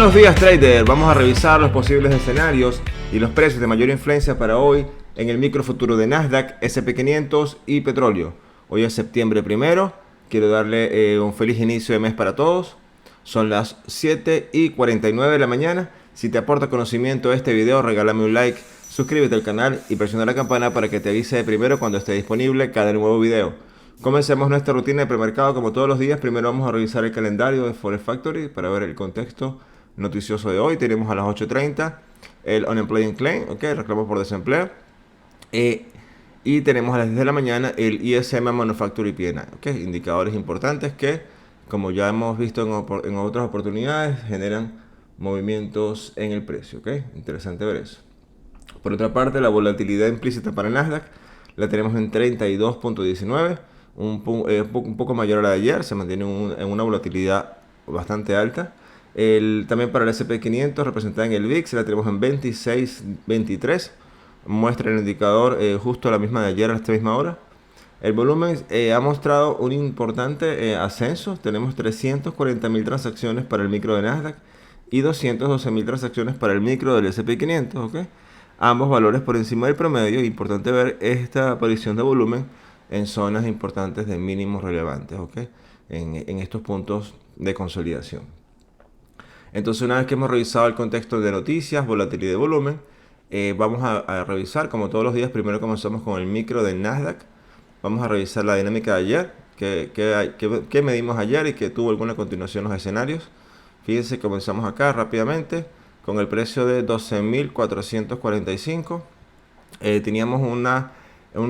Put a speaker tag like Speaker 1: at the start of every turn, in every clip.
Speaker 1: Buenos días, trader. Vamos a revisar los posibles escenarios y los precios de mayor influencia para hoy en el micro futuro de Nasdaq, S&P 500 y petróleo. Hoy es septiembre 1. Quiero darle un feliz inicio de mes para todos. Son las 7:49 de la mañana. Si te aporta conocimiento este video, regálame un like, suscríbete al canal y presiona la campana para que te avise de primero cuando esté disponible cada nuevo video. Comencemos nuestra rutina de premercado como todos los días. Primero vamos a revisar el calendario de Forex Factory para ver el contexto noticioso de hoy. Tenemos a las 8:30 el Unemployment Claim, el reclamo por desempleo. Y tenemos a las 10 de la mañana el ISM Manufacturing PMI, indicadores importantes que, como ya hemos visto en otras oportunidades, generan movimientos en el precio. Interesante ver eso. Por otra parte, la volatilidad implícita para Nasdaq la tenemos en 32.19, un poco mayor a la de ayer. Se mantiene en una volatilidad bastante alta. También para el S&P 500 representada en el VIX la tenemos en 26.23, muestra el indicador justo a la misma de ayer a esta misma hora. El volumen ha mostrado un importante ascenso. Tenemos 340.000 transacciones para el micro de Nasdaq y 212.000 transacciones para el micro del S&P 500. Ambos valores por encima del promedio. Importante ver esta aparición de volumen en zonas importantes de mínimos relevantes, en estos puntos de consolidación. Entonces, una vez que hemos revisado el contexto de noticias, volatilidad y volumen, vamos a revisar, como todos los días, primero comenzamos con el micro de Nasdaq. Vamos a revisar la dinámica de ayer, que medimos ayer y que tuvo alguna continuación en los escenarios. Fíjense, comenzamos acá rápidamente con el precio de 12.445. Teníamos un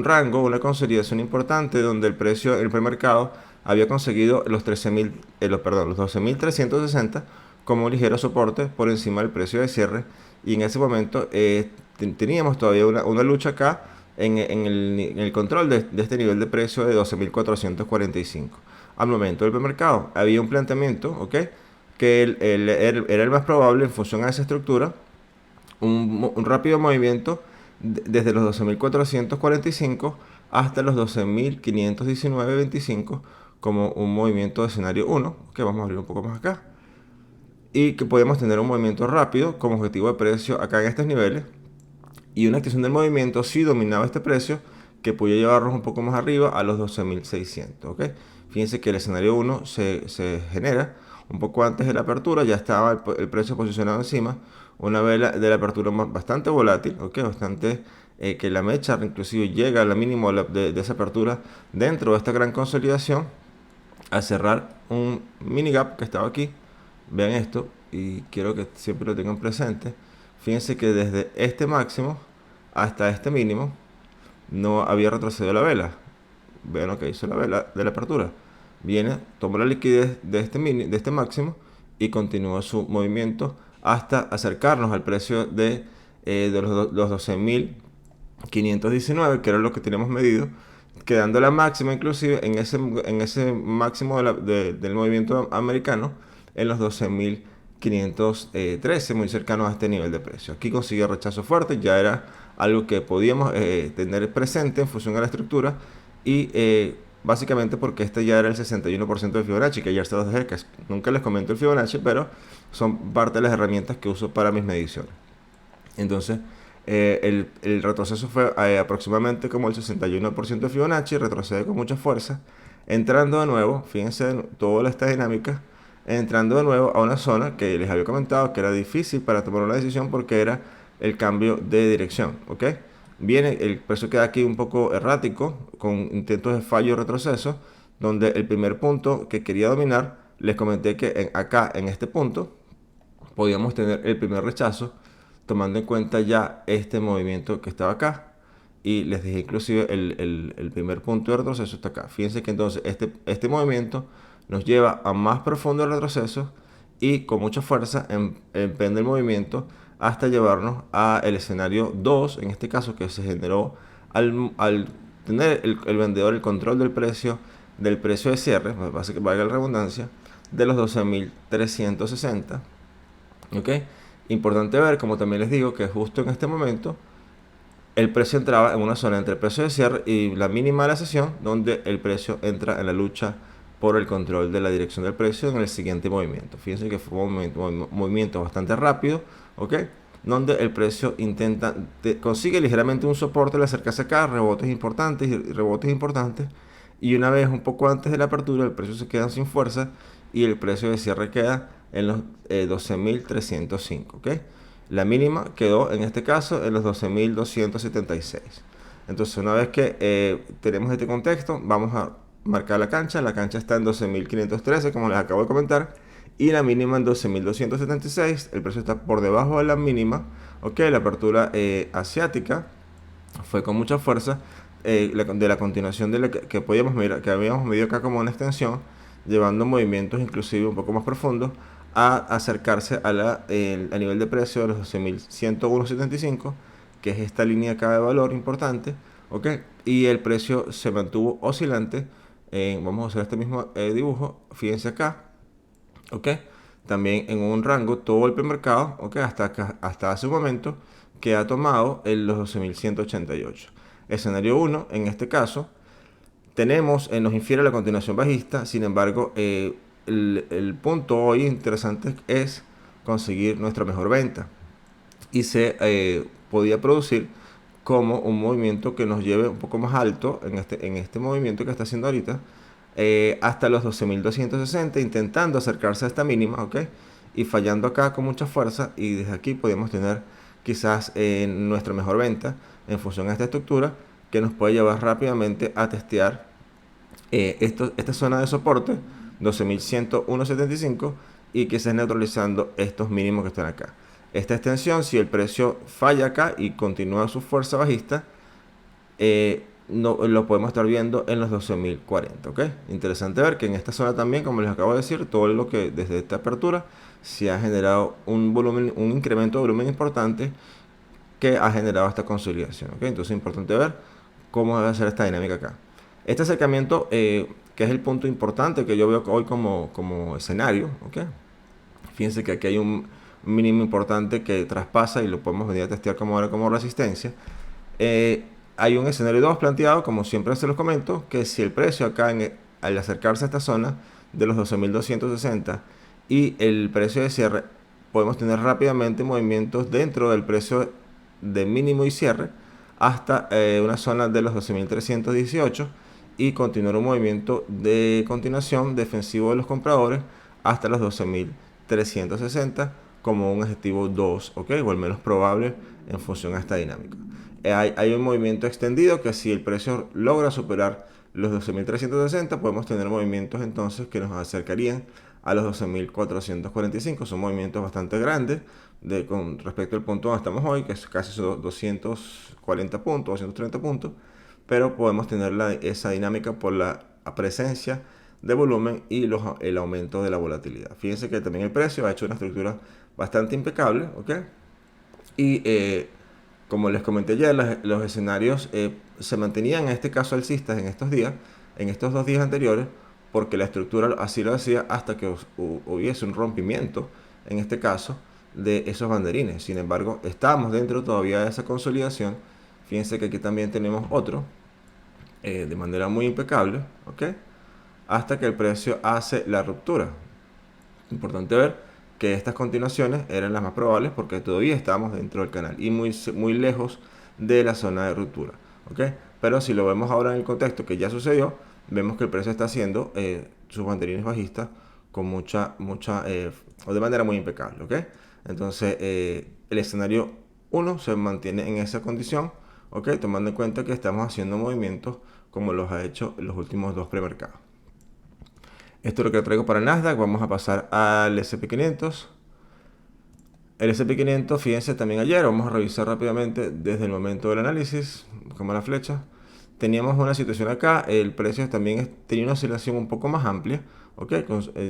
Speaker 1: rango, una consolidación importante donde el precio, el premercado, había conseguido los 12.360 como un ligero soporte por encima del precio de cierre, y en ese momento teníamos todavía una lucha acá en el control de este nivel de precio de 12.445. Al momento del premercado había un planteamiento, que era el más probable en función a esa estructura, un rápido movimiento desde los 12.445 hasta los 12.519.25 como un movimiento de escenario 1, que vamos a abrir un poco más acá, y que podemos tener un movimiento rápido como objetivo de precio acá en estos niveles, y una activación del movimiento si dominaba este precio, que podía llevarnos un poco más arriba a los 12.600. Fíjense que el escenario 1 se genera un poco antes de la apertura, ya estaba el precio posicionado encima, una vela de la apertura bastante volátil, bastante que la mecha inclusive llega a la mínima de esa apertura dentro de esta gran consolidación, a cerrar un mini gap que estaba aquí. Vean esto y quiero que siempre lo tengan presente. Fíjense que desde este máximo hasta este mínimo no había retrocedido la vela. Vean lo que hizo la vela de la apertura. Viene, toma la liquidez de este máximo y continúa su movimiento hasta acercarnos al precio de los 12.519, que era lo que teníamos medido, quedando la máxima inclusive en ese máximo del movimiento americano en los 12.513, muy cercano a este nivel de precio. Aquí consiguió rechazo fuerte, ya era algo que podíamos tener presente en función a la estructura, y básicamente porque este ya era el 61% de Fibonacci, que ayer se los dejé, que nunca les comento el Fibonacci, pero son parte de las herramientas que uso para mis mediciones. Entonces, el retroceso fue aproximadamente como el 61% de Fibonacci, retrocede con mucha fuerza, entrando de nuevo, fíjense toda esta dinámica, entrando de nuevo a una zona que les había comentado que era difícil para tomar una decisión porque era el cambio de dirección. Viene, el precio queda aquí un poco errático, con intentos de fallo y retroceso, donde el primer punto que quería dominar, les comenté que acá en este punto podíamos tener el primer rechazo, tomando en cuenta ya este movimiento que estaba acá, y les dije inclusive el primer punto de retroceso está acá. Fíjense que entonces este movimiento nos lleva a más profundo retroceso y con mucha fuerza emprende el movimiento hasta llevarnos al escenario 2, en este caso, que se generó al tener el vendedor el control del precio de cierre, valga la redundancia, de los 12.360. Importante ver, como también les digo, que justo en este momento el precio entraba en una zona entre el precio de cierre y la mínima de la sesión, donde el precio entra en la lucha por el control de la dirección del precio en el siguiente movimiento. Fíjense que fue un movimiento bastante rápido, ¿ok? Donde el precio consigue ligeramente un soporte al acercarse acá, rebotes importantes y rebotes importantes, y una vez un poco antes de la apertura el precio se queda sin fuerza y el precio de cierre queda en los 12.305, ¿ok? La mínima quedó en este caso en los 12.276. Entonces, una vez que tenemos este contexto, vamos a marcar la cancha. La cancha está en 12.513, como les acabo de comentar, y la mínima en 12.276. El precio está por debajo de la mínima. Ok, la apertura asiática fue con mucha fuerza de la continuación de la que podíamos mirar, que habíamos medido acá como una extensión, llevando movimientos inclusive un poco más profundos a acercarse a nivel de precio de los 12.101.75, que es esta línea acá de valor importante, ¿ok? Y el precio se mantuvo oscilante. Vamos a hacer este mismo dibujo, fíjense acá, ¿ok? También en un rango todo el premercado, ¿ok? Hasta hace un momento que ha tomado en los 12.188. Escenario 1, en este caso, nos infiere la continuación bajista. Sin embargo, el punto hoy interesante es conseguir nuestra mejor venta, y se podía producir como un movimiento que nos lleve un poco más alto en este movimiento que está haciendo ahorita, hasta los 12.260, intentando acercarse a esta mínima, ¿ok? Y fallando acá con mucha fuerza, y desde aquí podemos tener quizás nuestra mejor venta en función a esta estructura, que nos puede llevar rápidamente a testear esta zona de soporte 12.101.75, y que esté neutralizando estos mínimos que están acá. Esta extensión, si el precio falla acá y continúa su fuerza bajista, no, lo podemos estar viendo en los 12.040, ¿ok? Interesante ver que en esta zona también, como les acabo de decir, todo lo que desde esta apertura se ha generado un incremento de volumen importante que ha generado esta consolidación, ¿ok? Entonces es importante ver cómo debe ser esta dinámica acá. Este acercamiento, que es el punto importante que yo veo hoy como escenario, ¿ok? Fíjense que aquí hay un mínimo importante que traspasa y lo podemos venir a testear como resistencia. Hay un escenario 2 planteado, como siempre se los comento, que si el precio acá al acercarse a esta zona de los 12.260 y el precio de cierre, podemos tener rápidamente movimientos dentro del precio de mínimo y cierre hasta una zona de los 12.318, y continuar un movimiento de continuación defensivo de los compradores hasta los 12.360 como un objetivo 2, ¿ok? O el menos probable en función a esta dinámica. Hay un movimiento extendido que si el precio logra superar los 12.360, podemos tener movimientos entonces que nos acercarían a los 12.445. Son movimientos bastante grandes con respecto al punto donde estamos hoy, que es casi 240 puntos, 230 puntos, pero podemos tener esa dinámica por la presencia de volumen y el aumento de la volatilidad. Fíjense que también el precio ha hecho una estructura bastante impecable, ¿ok? Y como les comenté ya, los escenarios se mantenían en este caso alcistas en estos días, en estos 2 días anteriores, porque la estructura así lo hacía hasta que hubiese un rompimiento, en este caso, de esos banderines. Sin embargo, estamos dentro todavía de esa consolidación. Fíjense que aquí también tenemos otro, de manera muy impecable, ¿ok? Hasta que el precio hace la ruptura. Importante ver que estas continuaciones eran las más probables porque todavía estamos dentro del canal y muy lejos de la zona de ruptura, ¿ok? Pero si lo vemos ahora en el contexto que ya sucedió, vemos que el precio está haciendo sus banderines bajistas con o de manera muy impecable, ¿ok? Entonces el escenario 1 se mantiene en esa condición, ¿ok? Tomando en cuenta que estamos haciendo movimientos como los ha hecho en los últimos 2 premercados. Esto es lo que traigo para Nasdaq. Vamos a pasar al S&P 500. El S&P 500, fíjense también ayer, vamos a revisar rápidamente desde el momento del análisis, como la flecha. Teníamos una situación acá, el precio también tenía una oscilación un poco más amplia, ¿okay?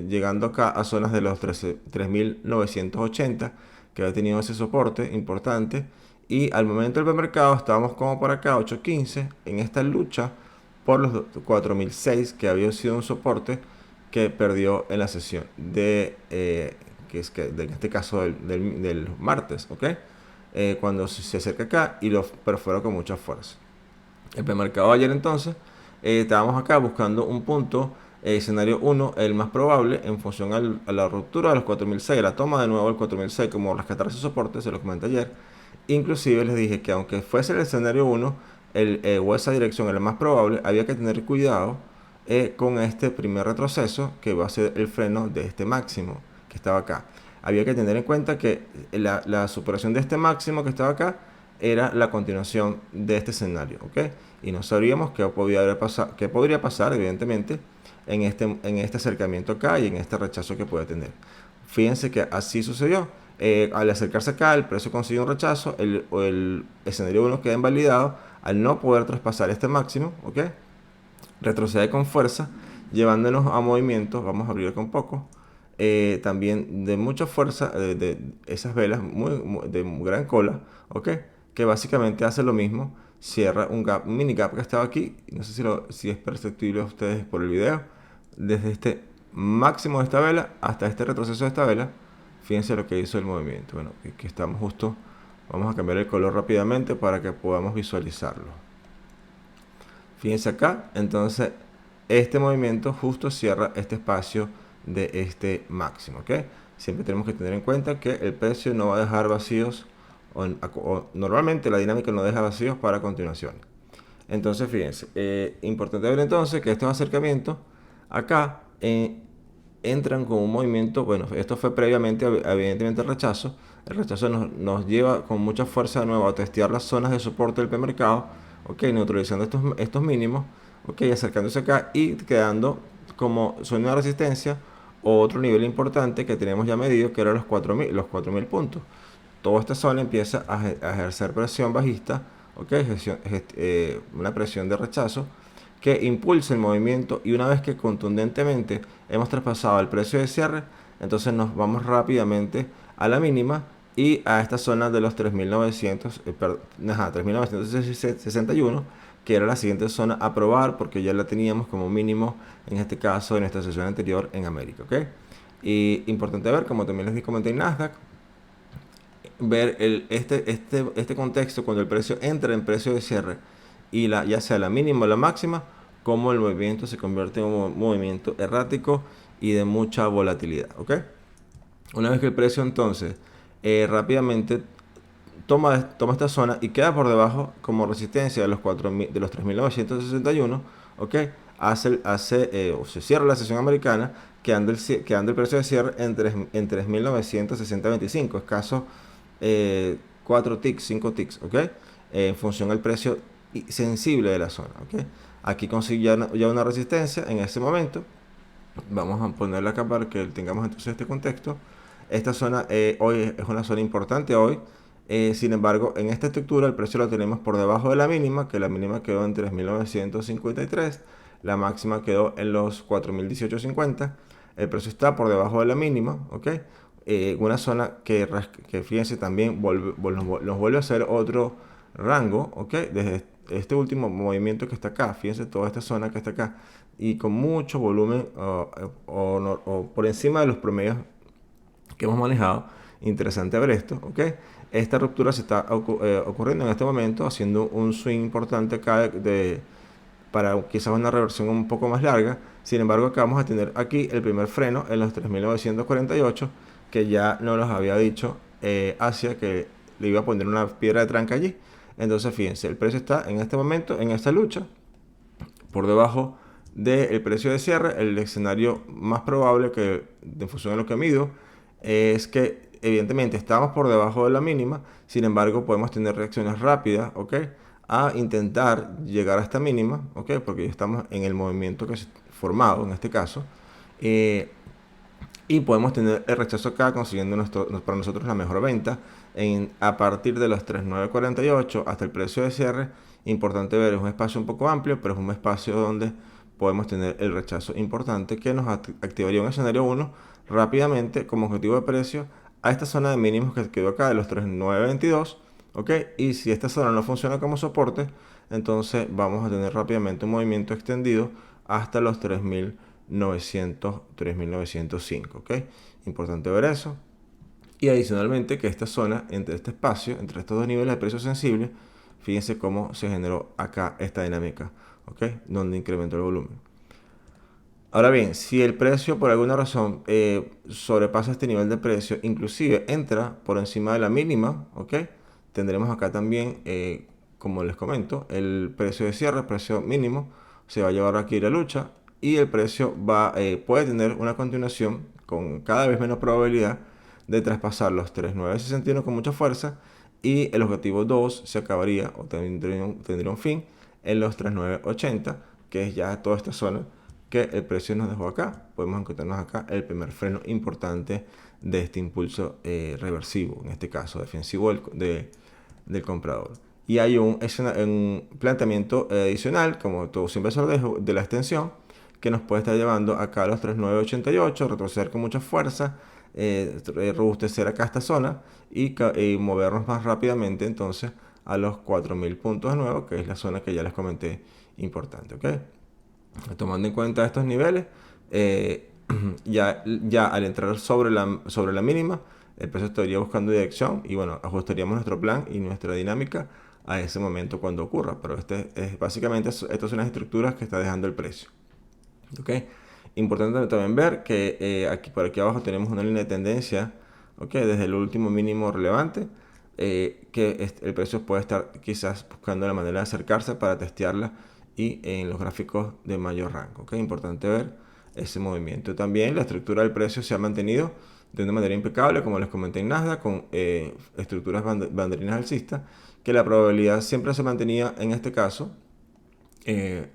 Speaker 1: Llegando acá a zonas de los 3.980, que había tenido ese soporte importante. Y al momento del premercado estábamos como por acá, 8.15, en esta lucha por los 4.006, que había sido un soporte que perdió en la sesión en este caso del martes, ¿ok? Cuando se acerca acá y lo perforó con mucha fuerza. El premercado ayer entonces, estábamos acá buscando un punto Escenario 1, el más probable, en función a la ruptura de los 4006, la toma de nuevo del 4006 como rescatar ese soporte, se lo comenté ayer. Inclusive les dije que aunque fuese el escenario 1, o esa dirección era el más probable, había que tener cuidado con este primer retroceso, que va a ser el freno de este máximo que estaba acá. Había que tener en cuenta que la superación de este máximo que estaba acá era la continuación de este escenario, ¿ok? Y no sabríamos qué podría pasar, evidentemente, en este acercamiento acá y en este rechazo que puede tener. Fíjense que así sucedió. Al acercarse acá, el precio consiguió un rechazo, el escenario 1 queda invalidado al no poder traspasar este máximo, ¿ok? Retrocede con fuerza, llevándonos a movimientos, vamos a abrir con poco, también de mucha fuerza, de esas velas de gran cola, ¿ok? Que básicamente hace lo mismo, cierra un mini gap que estaba aquí, no sé si es perceptible a ustedes por el video, desde este máximo de esta vela hasta este retroceso de esta vela. Fíjense lo que hizo el movimiento. Bueno, aquí estamos justo, vamos a cambiar el color rápidamente para que podamos visualizarlo. Fíjense acá, entonces este movimiento justo cierra este espacio de este máximo, ¿ok? Siempre tenemos que tener en cuenta que el precio no va a dejar vacíos, o normalmente la dinámica no deja vacíos para continuación. Entonces fíjense, importante ver entonces que estos acercamientos acá entran con un movimiento, bueno, esto fue previamente evidentemente el rechazo nos lleva con mucha fuerza de nuevo a testear las zonas de soporte del premercado, ok, neutralizando estos mínimos, ok, acercándose acá y quedando como zona de resistencia o otro nivel importante que teníamos ya medido, que eran los 4000 puntos. Toda esta zona empieza a ejercer presión bajista, okay, una presión de rechazo que impulsa el movimiento, y una vez que contundentemente hemos traspasado el precio de cierre, entonces nos vamos rápidamente a la mínima y a esta zona de los 3961, que era la siguiente zona a probar porque ya la teníamos como mínimo en este caso en nuestra sesión anterior en América, ¿ok? Y importante ver, como también les comenté en Nasdaq, ver este contexto cuando el precio entra en precio de cierre y ya sea la mínima o la máxima, como el movimiento se convierte en un movimiento errático y de mucha volatilidad, ¿ok? Una vez que el precio entonces rápidamente toma esta zona y queda por debajo como resistencia de los 3961, ¿ok? O se cierra la sesión americana, quedando el precio de cierre en 3.960.25, escaso 4 ticks, 5 ticks, ¿ok? En función al precio sensible de la zona, ¿ok? Aquí consigue ya una resistencia en ese momento. Vamos a ponerla acá para que tengamos entonces este contexto. Esta zona hoy es una zona importante hoy. Sin embargo, en esta estructura el precio lo tenemos por debajo de la mínima, que la mínima quedó en 3.953, la máxima quedó en los 4.018.50. El precio está por debajo de la mínima, ¿ok? Una zona que fíjense también nos vuelve a hacer otro rango, ¿ok? Desde este último movimiento que está acá, fíjense toda esta zona que está acá, y con mucho volumen o por encima de los promedios que hemos manejado. Interesante ver esto, ¿ok? Esta ruptura se está ocurriendo en este momento, haciendo un swing importante acá para quizás una reversión un poco más larga. Sin embargo, acá vamos a tener aquí el primer freno en los 3.948, que ya nos los había dicho Asia que le iba a poner una piedra de tranca allí. Entonces fíjense, el precio está en este momento en esta lucha por debajo del precio de cierre. El escenario más probable, que en función de lo que mido, es que evidentemente estamos por debajo de la mínima. Sin embargo, podemos tener reacciones rápidas, ¿ok? A intentar llegar a esta mínima, ¿ok? Porque ya estamos en el movimiento que se ha formado en este caso. Y podemos tener el rechazo acá, consiguiendo para nosotros la mejor venta a partir de los 3.948 hasta el precio de cierre. Importante ver, es un espacio un poco amplio, pero es un espacio donde podemos tener el rechazo importante que nos activaría un escenario 1 rápidamente como objetivo de precio a esta zona de mínimos que quedó acá de los 3.922, ¿ok? Y si esta zona no funciona como soporte, entonces vamos a tener rápidamente un movimiento extendido hasta los 3.905, ¿ok? Importante ver eso. Y adicionalmente que esta zona, entre este espacio, entre estos dos niveles de precio sensible, fíjense cómo se generó acá esta dinámica, ¿ok? Donde incrementó el volumen. Ahora bien, si el precio por alguna razón sobrepasa este nivel de precio, inclusive entra por encima de la mínima, ¿ok? Tendremos acá también, como les comento, el precio de cierre, el precio mínimo, se va a llevar aquí la lucha y el precio puede tener una continuación con cada vez menos probabilidad de traspasar los 3.961 con mucha fuerza y el objetivo 2 se acabaría o tendría un fin en los 3.980, que es ya toda esta zona que el precio nos dejó acá. Podemos encontrarnos acá el primer freno importante de este impulso reversivo, en este caso defensivo del comprador. Y hay un planteamiento adicional, como todo siempre se lo dejo, de la extensión, que nos puede estar llevando acá a los 3.988, retroceder con mucha fuerza, robustecer acá esta zona y movernos más rápidamente entonces a los 4.000 puntos de nuevo, que es la zona que ya les comenté importante, ¿ok? Tomando en cuenta estos niveles, ya al entrar sobre la mínima, el precio estaría buscando dirección y bueno, ajustaríamos nuestro plan y nuestra dinámica a ese momento cuando ocurra. Pero básicamente estas son las estructuras que está dejando el precio. ¿Ok? Importante también ver que por aquí abajo tenemos una línea de tendencia, ¿ok? Desde el último mínimo relevante, que el precio puede estar quizás buscando la manera de acercarse para testearla y en los gráficos de mayor rango, ¿ok? Importante ver ese movimiento. También la estructura del precio se ha mantenido de una manera impecable, como les comenté en Nasdaq, con estructuras banderinas alcistas, que la probabilidad siempre se mantenía en este caso. En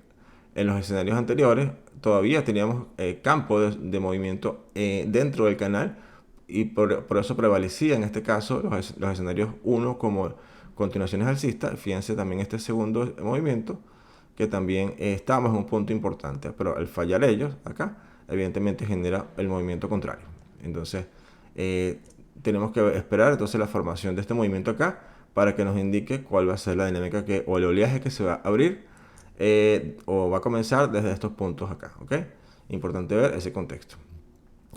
Speaker 1: los escenarios anteriores todavía teníamos campo de movimiento dentro del canal y por eso prevalecía en este caso los escenarios 1 como continuaciones alcistas. Fíjense también este segundo movimiento que también estábamos en un punto importante, pero al fallar ellos acá evidentemente genera el movimiento contrario. Entonces tenemos que esperar entonces la formación de este movimiento acá para que nos indique cuál va a ser la dinámica o el oleaje que se va a abrir o va a comenzar desde estos puntos acá, ¿ok? Importante ver ese contexto.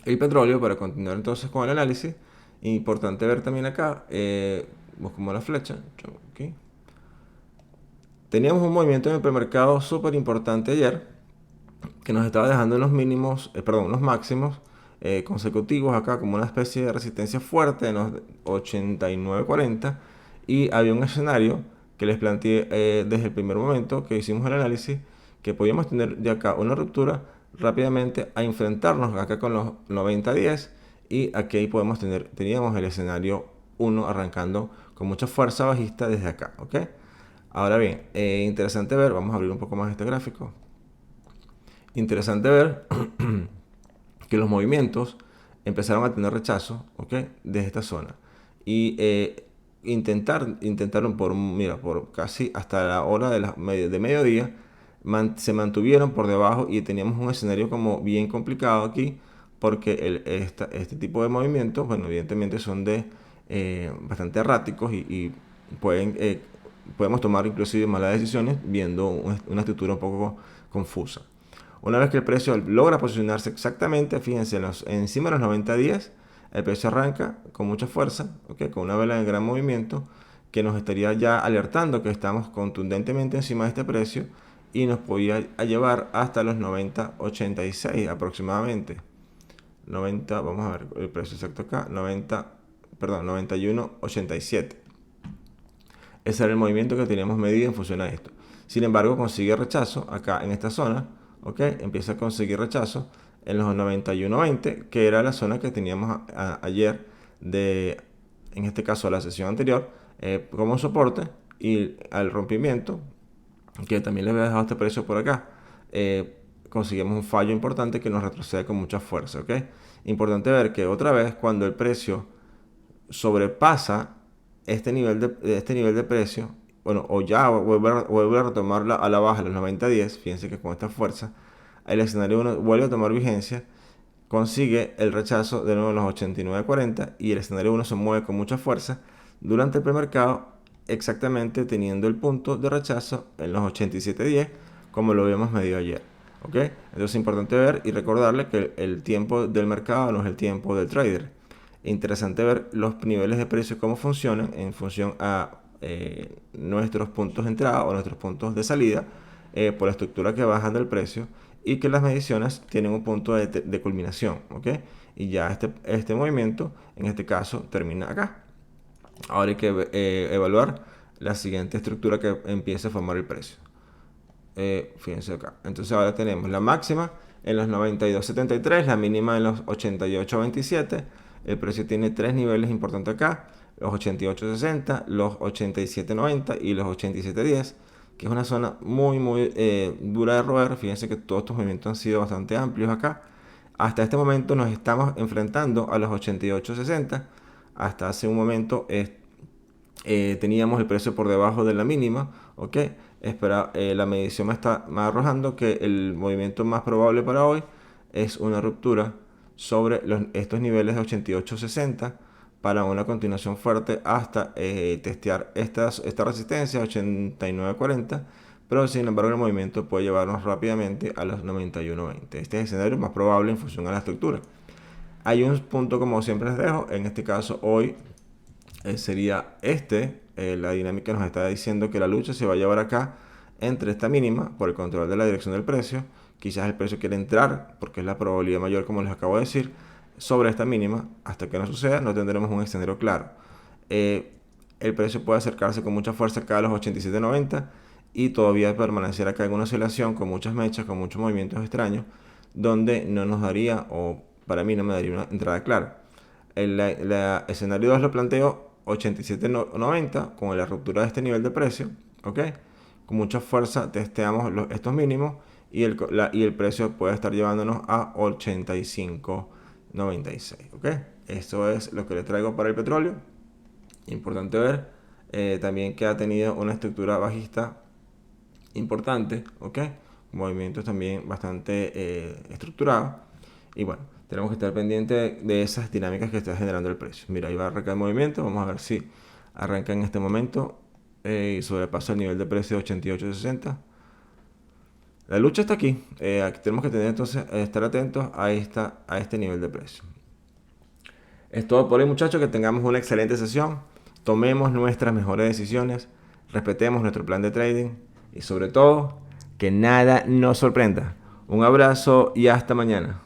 Speaker 1: El petróleo, para continuar entonces con el análisis, importante ver también acá, buscamos la flecha, ¿okay? Teníamos un movimiento en el premercado súper importante ayer, que nos estaba dejando unos mínimos, unos máximos consecutivos acá, como una especie de resistencia fuerte en los 89.40, y había un escenario que les planteé desde el primer momento que hicimos el análisis, que podíamos tener de acá una ruptura rápidamente a enfrentarnos acá con los 90-10 y aquí teníamos el escenario 1 arrancando con mucha fuerza bajista desde acá, ¿ok? Ahora bien, interesante ver, vamos a abrir un poco más este gráfico. Interesante ver que los movimientos empezaron a tener rechazo, ¿ok? Desde esta zona. Y intentaron por casi hasta la hora de mediodía, se mantuvieron por debajo y teníamos un escenario como bien complicado aquí, porque este tipo de movimientos, bueno, evidentemente son bastante erráticos y podemos tomar inclusive malas decisiones viendo una estructura un poco confusa. Una vez que el precio logra posicionarse exactamente, fíjense, encima de los 90-10, el precio arranca con mucha fuerza, ¿okay? Con una vela de gran movimiento que nos estaría ya alertando que estamos contundentemente encima de este precio y nos podía llevar hasta los 90.86 aproximadamente. 90, vamos a ver el precio exacto acá, 91.87. Ese era el movimiento que teníamos medido en función a esto. Sin embargo, consigue rechazo acá en esta zona, ¿ok? Empieza a conseguir rechazo en los 91.20, que era la zona que teníamos ayer en este caso la sesión anterior, como soporte, y al rompimiento, que también les había dejado este precio por acá, conseguimos un fallo importante que nos retrocede con mucha fuerza, ¿ok? Importante ver que otra vez cuando el precio sobrepasa este nivel de precio, bueno, o ya vuelve a retomar a la baja los 90-10, fíjense que con esta fuerza, el escenario 1 vuelve a tomar vigencia, consigue el rechazo de nuevo en los 89.40 y el escenario 1 se mueve con mucha fuerza durante el premercado, exactamente teniendo el punto de rechazo en los 87.10, como lo habíamos medido ayer. ¿Ok? Entonces es importante ver y recordarle que el tiempo del mercado no es el tiempo del trader. Interesante ver los niveles de precio cómo funcionan en función a nuestros puntos de entrada o nuestros puntos de salida por la estructura que va bajando el precio y que las mediciones tienen un punto de culminación, ¿ok? Y ya este movimiento, en este caso, termina acá. Ahora hay que evaluar la siguiente estructura que empieza a formar el precio. Fíjense acá. Entonces ahora tenemos la máxima en los 92.73, la mínima en los 88.27. El precio tiene tres niveles importantes acá: los 88.60, los 87.90 y los 87.10, que es una zona muy dura de roer. Fíjense que todos estos movimientos han sido bastante amplios acá. Hasta este momento nos estamos enfrentando a los 88.60. Hasta hace un momento teníamos el precio por debajo de la mínima, ¿ok? La medición me está arrojando que el movimiento más probable para hoy es una ruptura sobre estos niveles de 88.60 para una continuación fuerte hasta testear esta resistencia 89.40, pero sin embargo el movimiento puede llevarnos rápidamente a los 91.20. Este es el escenario más probable en función a la estructura. Hay un punto, como siempre les dejo, en este caso hoy sería la dinámica nos está diciendo que la lucha se va a llevar acá entre esta mínima por el control de la dirección del precio. Quizás el precio quiere entrar porque es la probabilidad mayor, como les acabo de decir, sobre esta mínima. Hasta que no suceda no tendremos un escenario claro. El precio puede acercarse con mucha fuerza acá a los 87.90 y todavía permanecer acá en una oscilación con muchas mechas, con muchos movimientos extraños, donde no nos daría, o para mí no me daría una entrada clara. El escenario 2 lo planteo 87.90 con la ruptura de este nivel de precio, ¿ok? Con mucha fuerza testeamos estos mínimos y el precio puede estar llevándonos a 85.96, ¿ok? Esto es lo que le traigo para el petróleo. Importante ver también que ha tenido una estructura bajista importante, ¿ok? Movimientos también bastante estructurados. Y bueno, tenemos que estar pendientes de esas dinámicas que está generando el precio. Mira, ahí va a arrancar el movimiento. Vamos a ver si arranca en este momento y sobrepasa el nivel de precio de 88.60. La lucha está aquí. Aquí tenemos que tener entonces estar atentos a este nivel de precio. Es todo por hoy, muchachos. Que tengamos una excelente sesión. Tomemos nuestras mejores decisiones. Respetemos nuestro plan de trading. Y sobre todo, que nada nos sorprenda. Un abrazo y hasta mañana.